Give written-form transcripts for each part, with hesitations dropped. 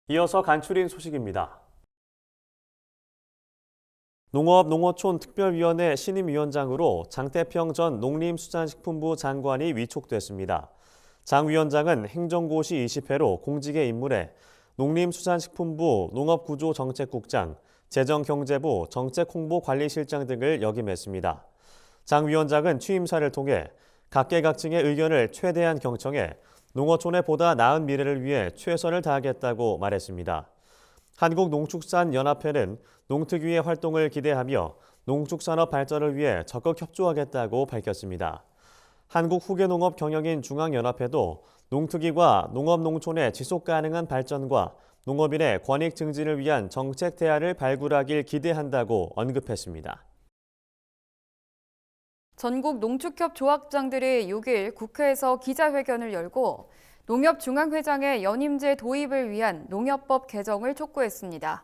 이어서 간추린 소식입니다. 농업농어촌특별위원회 신임위원장으로 장태평 전 농림수산식품부 장관이 위촉됐습니다. 장 위원장은 행정고시 20회로 공직에 입문해 농림수산식품부 농업구조정책국장, 재정경제부 정책홍보관리실장 등을 역임했습니다. 장 위원장은 취임사를 통해 각계각층의 의견을 최대한 경청해 농어촌의 보다 나은 미래를 위해 최선을 다하겠다고 말했습니다. 한국농축산연합회는 농특위의 활동을 기대하며 농축산업 발전을 위해 적극 협조하겠다고 밝혔습니다. 한국후계농업경영인 중앙연합회도 농특위와 농업농촌의 지속가능한 발전과 농업인의 권익 증진을 위한 정책 대안을 발굴하길 기대한다고 언급했습니다. 전국 농축협 조합장들이 6일 국회에서 기자회견을 열고 농협중앙회장의 연임제 도입을 위한 농협법 개정을 촉구했습니다.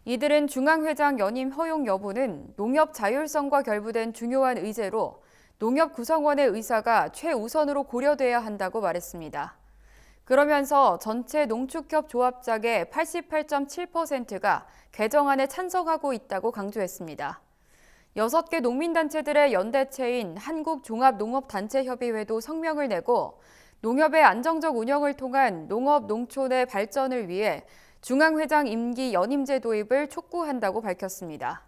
이들은 중앙회장 연임 허용 여부는 농협 자율성과 결부된 중요한 의제로 농협 구성원의 의사가 최우선으로 고려돼야 한다고 말했습니다. 그러면서 전체 농축협 조합장의 88.7%가 개정안에 찬성하고 있다고 강조했습니다. 6개 농민단체들의 연대체인 한국종합농업단체협의회도 성명을 내고 농협의 안정적 운영을 통한 농업, 농촌의 발전을 위해 중앙회장 임기 연임제 도입을 촉구한다고 밝혔습니다.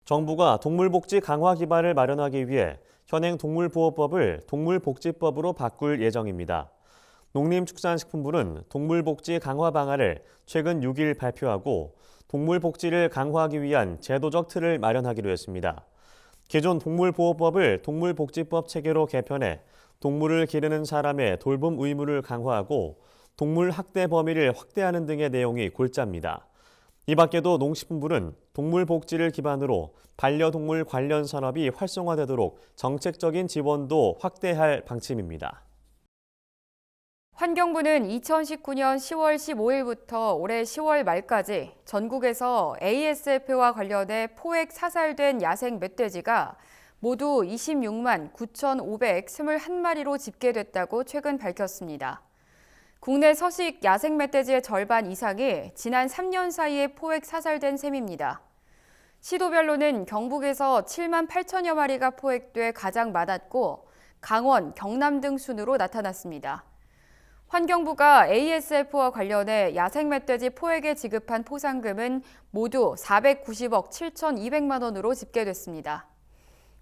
정부가 동물복지 강화 기반을 마련하기 위해 현행 동물보호법을 동물복지법으로 바꿀 예정입니다. 농림축산식품부는 동물복지 강화 방안을 최근 6일 발표하고 동물복지를 강화하기 위한 제도적 틀을 마련하기로 했습니다. 기존 동물보호법을 동물복지법 체계로 개편해 동물을 기르는 사람의 돌봄 의무를 강화하고 동물 학대 범위를 확대하는 등의 내용이 골자입니다. 이 밖에도 농식품부는 동물 복지를 기반으로 반려동물 관련 산업이 활성화되도록 정책적인 지원도 확대할 방침입니다. 환경부는 2019년 10월 15일부터 올해 10월 말까지 전국에서 ASF와 관련해 포획 사살된 야생 멧돼지가 모두 26만 9,521마리로 집계됐다고 최근 밝혔습니다. 국내 서식 야생 멧돼지의 절반 이상이 지난 3년 사이에 포획 사살된 셈입니다. 시도별로는 경북에서 7만 8천여 마리가 포획돼 가장 많았고 강원, 경남 등 순으로 나타났습니다. 환경부가 ASF와 관련해 야생 멧돼지 포획에 지급한 포상금은 모두 490억 7,200만 원으로 집계됐습니다.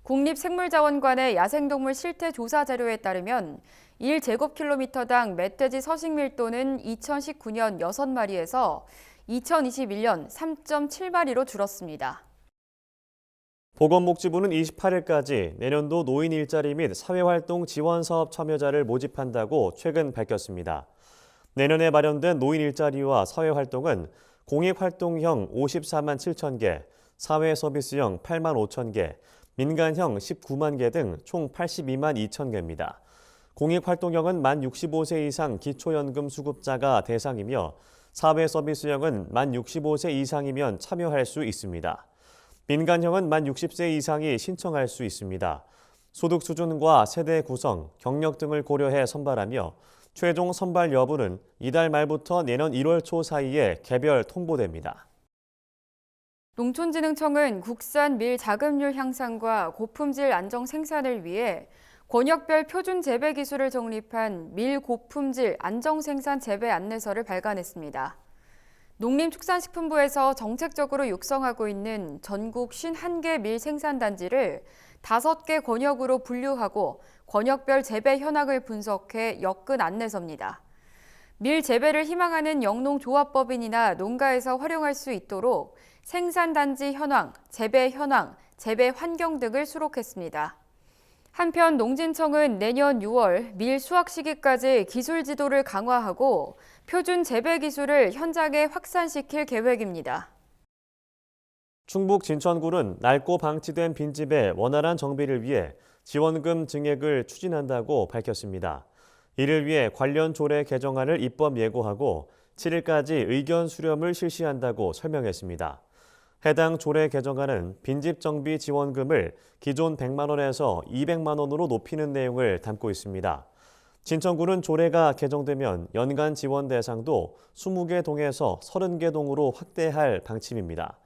국립생물자원관의 야생동물 실태 조사 자료에 따르면 1제곱킬로미터당 멧돼지 서식 밀도는 2019년 6마리에서 2021년 3.7마리로 줄었습니다. 보건복지부는 28일까지 내년도 노인 일자리 및 사회활동 지원사업 참여자를 모집한다고 최근 밝혔습니다. 내년에 마련된 노인 일자리와 사회활동은 공익활동형 54만 7천 개, 사회서비스형 8만 5천 개, 민간형 19만 개 등 총 82만 2천 개입니다. 공익활동형은 만 65세 이상 기초연금 수급자가 대상이며 사회서비스형은 만 65세 이상이면 참여할 수 있습니다. 민간형은 만 60세 이상이 신청할 수 있습니다. 소득 수준과 세대 구성, 경력 등을 고려해 선발하며 최종 선발 여부는 이달 말부터 내년 1월 초 사이에 개별 통보됩니다. 농촌진흥청은 국산 밀 자급률 향상과 고품질 안정 생산을 위해 권역별 표준 재배 기술을 정립한 밀 고품질 안정 생산 재배 안내서를 발간했습니다. 농림축산식품부에서 정책적으로 육성하고 있는 전국 51개 밀 생산단지를 5개 권역으로 분류하고 권역별 재배 현황을 분석해 엮은 안내서입니다. 밀 재배를 희망하는 영농조합법인이나 농가에서 활용할 수 있도록 생산단지 현황, 재배 환경 등을 수록했습니다. 한편 농진청은 내년 6월 밀 수확 시기까지 기술 지도를 강화하고 표준 재배 기술을 현장에 확산시킬 계획입니다. 충북 진천군은 낡고 방치된 빈집의 원활한 정비를 위해 지원금 증액을 추진한다고 밝혔습니다. 이를 위해 관련 조례 개정안을 입법 예고하고 7일까지 의견 수렴을 실시한다고 설명했습니다. 해당 조례 개정안은 빈집 정비 지원금을 기존 100만 원에서 200만 원으로 높이는 내용을 담고 있습니다. 진천구는 조례가 개정되면 연간 지원 대상도 20개 동에서 30개 동으로 확대할 방침입니다.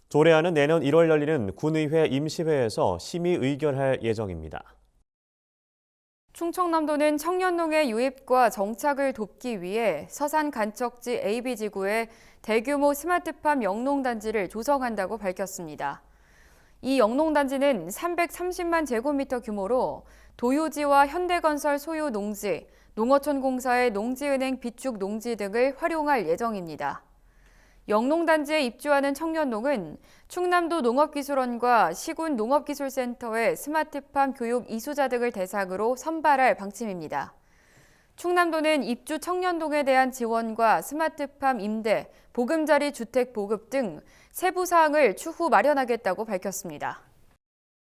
조례안은 내년 1월 열리는 군의회 임시회에서 심의 의결할 예정입니다. 충청남도는 청년농의 유입과 정착을 돕기 위해 서산 간척지 AB지구에 대규모 스마트팜 영농단지를 조성한다고 밝혔습니다. 이 영농단지는 330만 제곱미터 규모로 도요지와 현대건설 소유 농지, 농어촌공사의 농지은행 비축 농지 등을 활용할 예정입니다. 영농단지에 입주하는 청년농은 충남도 농업기술원과 시군 농업기술센터의 스마트팜 교육 이수자 등을 대상으로 선발할 방침입니다. 충남도는 입주 청년농에 대한 지원과 스마트팜 임대, 보금자리 주택 보급 등 세부 사항을 추후 마련하겠다고 밝혔습니다.